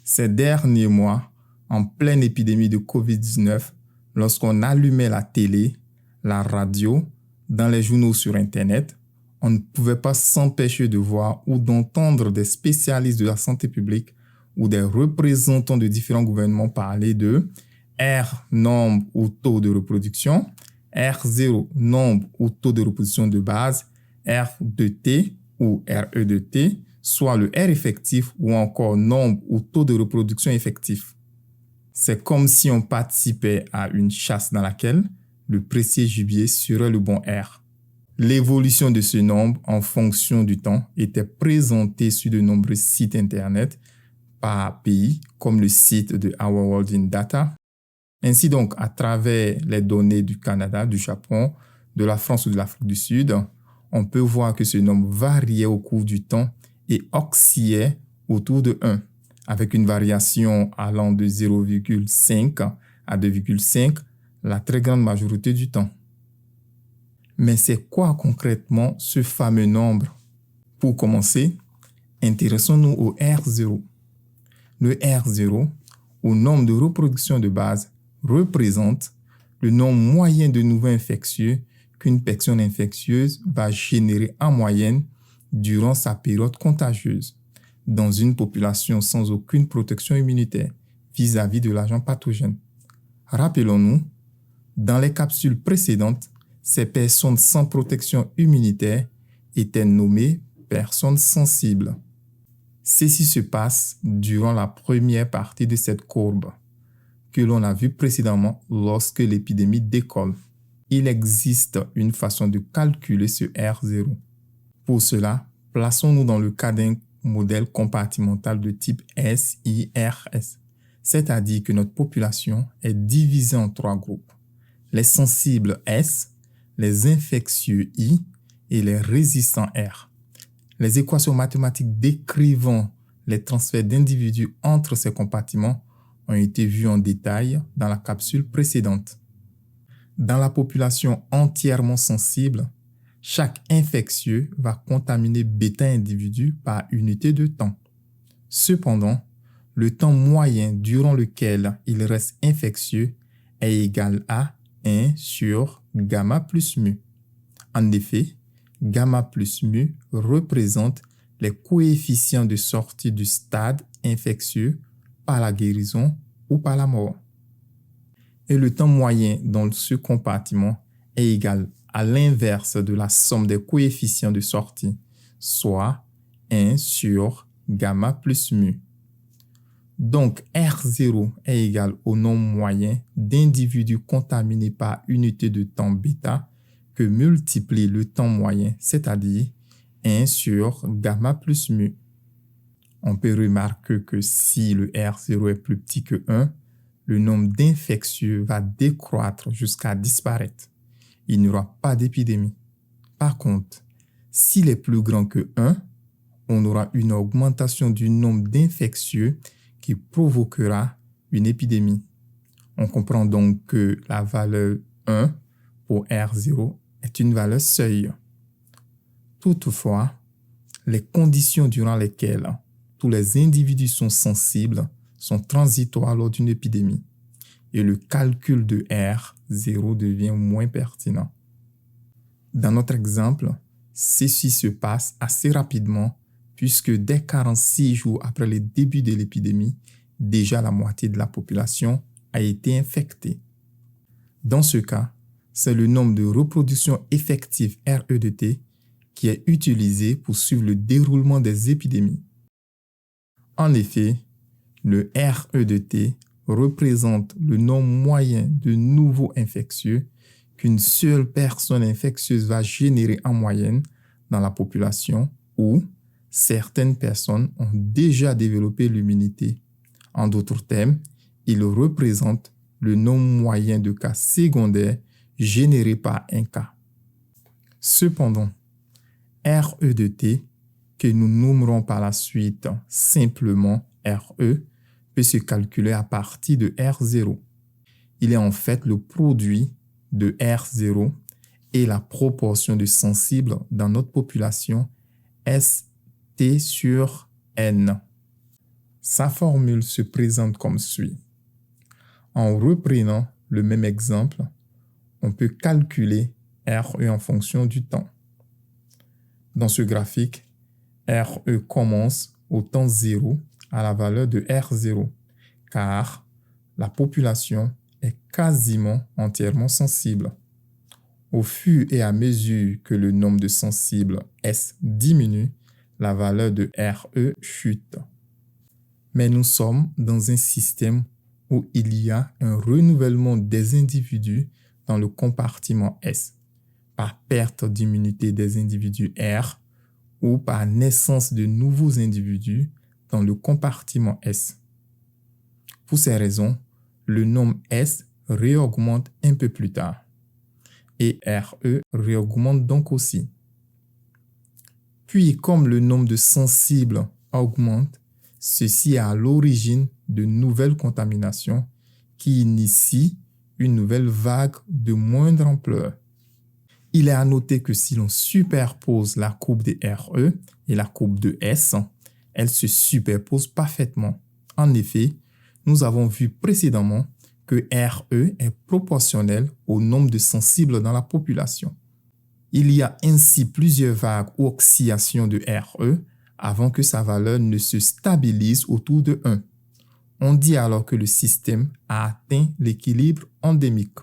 Ces derniers mois, en pleine épidémie de COVID-19, lorsqu'on allumait la télé, la radio, dans les journaux sur Internet, on ne pouvait pas s'empêcher de voir ou d'entendre des spécialistes de la santé publique ou des représentants de différents gouvernements parler de R, nombre ou taux de reproduction, R0, nombre ou taux de reproduction de base, R de T ou RE de T, soit le R effectif ou encore nombre ou taux de reproduction effectif. C'est comme si on participait à une chasse dans laquelle le précieux gibier serait le bon R. L'évolution de ce nombre en fonction du temps était présentée sur de nombreux sites Internet par pays, comme le site de Our World in Data. Ainsi donc, à travers les données du Canada, du Japon, de la France ou de l'Afrique du Sud, on peut voir que ce nombre variait au cours du temps et oscillait autour de 1, avec une variation allant de 0,5 à 2,5 la très grande majorité du temps. Mais c'est quoi concrètement ce fameux nombre? Pour commencer, intéressons-nous au R0. Le R0, ou nombre de reproduction de base, représente le nombre moyen de nouveaux infectieux qu'une personne infectieuse va générer en moyenne durant sa période contagieuse dans une population sans aucune protection immunitaire vis-à-vis de l'agent pathogène. Rappelons-nous, dans les capsules précédentes, ces personnes sans protection immunitaire étaient nommées personnes sensibles. Ceci se passe durant la première partie de cette courbe que l'on a vue précédemment lorsque l'épidémie décolle. Il existe une façon de calculer ce R0. Pour cela, plaçons-nous dans le cas d'un modèle compartimental de type SIRS, c'est-à-dire que notre population est divisée en 3 groupes. Les sensibles S, les infectieux I et les résistants R. Les équations mathématiques décrivant les transferts d'individus entre ces compartiments ont été vues en détail dans la capsule précédente. Dans la population entièrement sensible, chaque infectieux va contaminer bêta individus par unité de temps. Cependant, le temps moyen durant lequel il reste infectieux est égal à 1 sur gamma plus mu. En effet, gamma plus mu représente les coefficients de sortie du stade infectieux par la guérison ou par la mort. Et le temps moyen dans ce compartiment est égal à l'inverse de la somme des coefficients de sortie, soit 1 sur gamma plus mu. Donc, R0 est égal au nombre moyen d'individus contaminés par unité de temps bêta que multiplie le temps moyen, c'est-à-dire 1 sur gamma plus mu. On peut remarquer que si le R0 est plus petit que 1, le nombre d'infectieux va décroître jusqu'à disparaître. Il n'y aura pas d'épidémie. Par contre, s'il est plus grand que 1, on aura une augmentation du nombre d'infectieux qui provoquera une épidémie. On comprend donc que la valeur 1 pour R0 est une valeur seuil. Toutefois, les conditions durant lesquelles tous les individus sont sensibles sont transitoires lors d'une épidémie et le calcul de R0 devient moins pertinent. Dans notre exemple, ceci se passe assez rapidement puisque dès 46 jours après le début de l'épidémie, déjà la moitié de la population a été infectée. Dans ce cas, c'est le nombre de reproductions effectives RE de T qui est utilisé pour suivre le déroulement des épidémies. En effet, le RE de T représente le nombre moyen de nouveaux infectieux qu'une seule personne infectieuse va générer en moyenne dans la population où certaines personnes ont déjà développé l'immunité. En d'autres termes, il représente le nombre moyen de cas secondaires générés par un cas. Cependant, RE de T, que nous nommerons par la suite simplement RE, peut se calculer à partir de R0. Il est en fait le produit de R0 et la proportion de sensibles dans notre population ST sur N. Sa formule se présente comme suit. En reprenant le même exemple, on peut calculer RE en fonction du temps. Dans ce graphique, RE commence au temps 0 à la valeur de R0, car la population est quasiment entièrement sensible. Au fur et à mesure que le nombre de sensibles S diminue, la valeur de RE chute. Mais nous sommes dans un système où il y a un renouvellement des individus dans le compartiment S, par perte d'immunité des individus R ou par naissance de nouveaux individus dans le compartiment S. Pour ces raisons, le nombre S réaugmente un peu plus tard et RE réaugmente donc aussi. Puis, comme le nombre de sensibles augmente, ceci est à l'origine de nouvelles contaminations qui initient une nouvelle vague de moindre ampleur. Il est à noter que si l'on superpose la courbe de RE et la courbe de S, elles se superposent parfaitement. En effet, nous avons vu précédemment que RE est proportionnel au nombre de sensibles dans la population. Il y a ainsi plusieurs vagues ou oscillations de RE avant que sa valeur ne se stabilise autour de 1. On dit alors que le système a atteint l'équilibre endémique.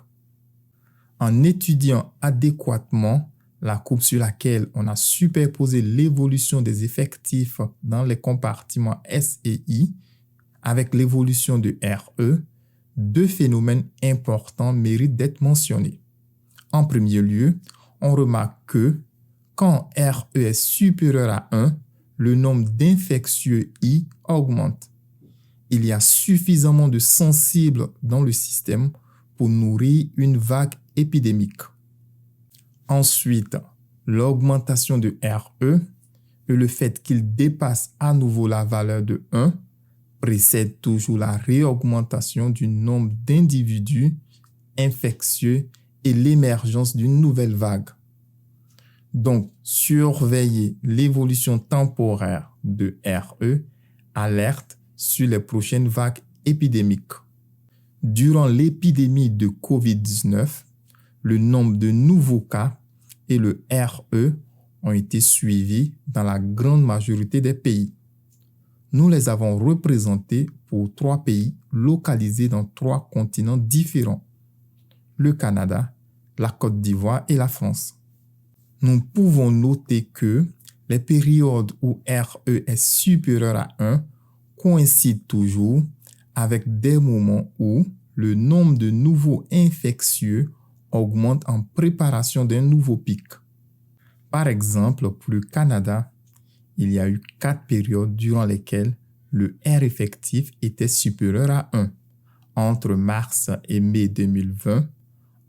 En étudiant adéquatement la courbe sur laquelle on a superposé l'évolution des effectifs dans les compartiments S et I avec l'évolution de RE, deux phénomènes importants méritent d'être mentionnés. En premier lieu, on remarque que quand RE est supérieur à 1, le nombre d'infectieux I augmente. Il y a suffisamment de sensibles dans le système pour nourrir une vague épidémique. Ensuite, l'augmentation de RE et le fait qu'il dépasse à nouveau la valeur de 1 précède toujours la réaugmentation du nombre d'individus infectieux et l'émergence d'une nouvelle vague. Donc, surveiller l'évolution temporaire de RE alerte sur les prochaines vagues épidémiques. Durant l'épidémie de COVID-19, le nombre de nouveaux cas et le RE ont été suivis dans la grande majorité des pays. Nous les avons représentés pour 3 pays localisés dans 3 continents différents: le Canada, la Côte d'Ivoire et la France. Nous pouvons noter que les périodes où RE est supérieur à 1 coïncident toujours avec des moments où le nombre de nouveaux infectieux augmente en préparation d'un nouveau pic. Par exemple, pour le Canada, il y a eu 4 périodes durant lesquelles le R effectif était supérieur à 1, entre mars et mai 2020,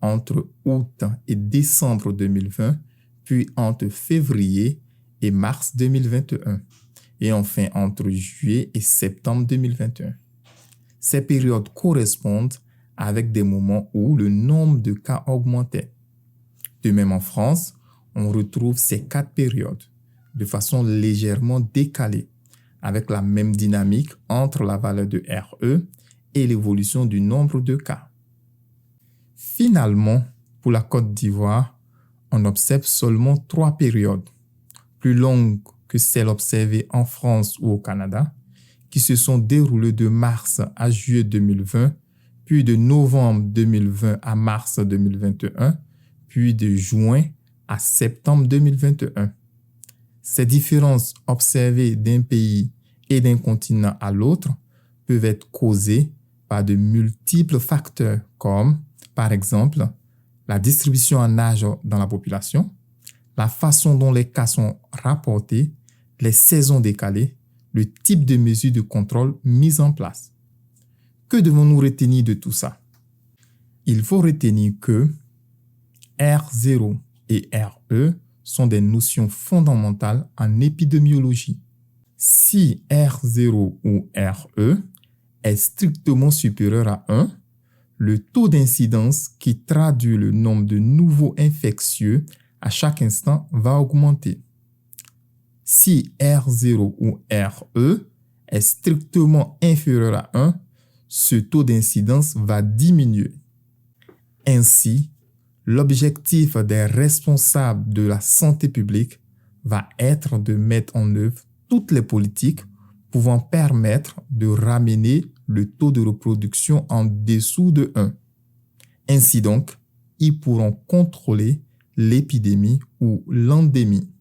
entre août et décembre 2020, puis entre février et mars 2021, et enfin entre juillet et septembre 2021. Ces périodes correspondent avec des moments où le nombre de cas augmentait. De même en France, on retrouve ces 4 périodes de façon légèrement décalée, avec la même dynamique entre la valeur de RE et l'évolution du nombre de cas. Finalement, pour la Côte d'Ivoire, on observe seulement 3 périodes, plus longues que celles observées en France ou au Canada, qui se sont déroulées de mars à juillet 2020, puis de novembre 2020 à mars 2021, puis de juin à septembre 2021. Ces différences observées d'un pays et d'un continent à l'autre peuvent être causées par de multiples facteurs comme, par exemple, la distribution en âge dans la population, la façon dont les cas sont rapportés, les saisons décalées, le type de mesures de contrôle mises en place. Que devons-nous retenir de tout ça? Il faut retenir que R0 et RE sont des notions fondamentales en épidémiologie. Si R0 ou RE est strictement supérieur à 1, le taux d'incidence qui traduit le nombre de nouveaux infectieux à chaque instant va augmenter. Si R0 ou RE est strictement inférieur à 1, ce taux d'incidence va diminuer. Ainsi, l'objectif des responsables de la santé publique va être de mettre en œuvre toutes les politiques pouvant permettre de ramener le taux de reproduction en dessous de 1. Ainsi donc, ils pourront contrôler l'épidémie ou l'endémie.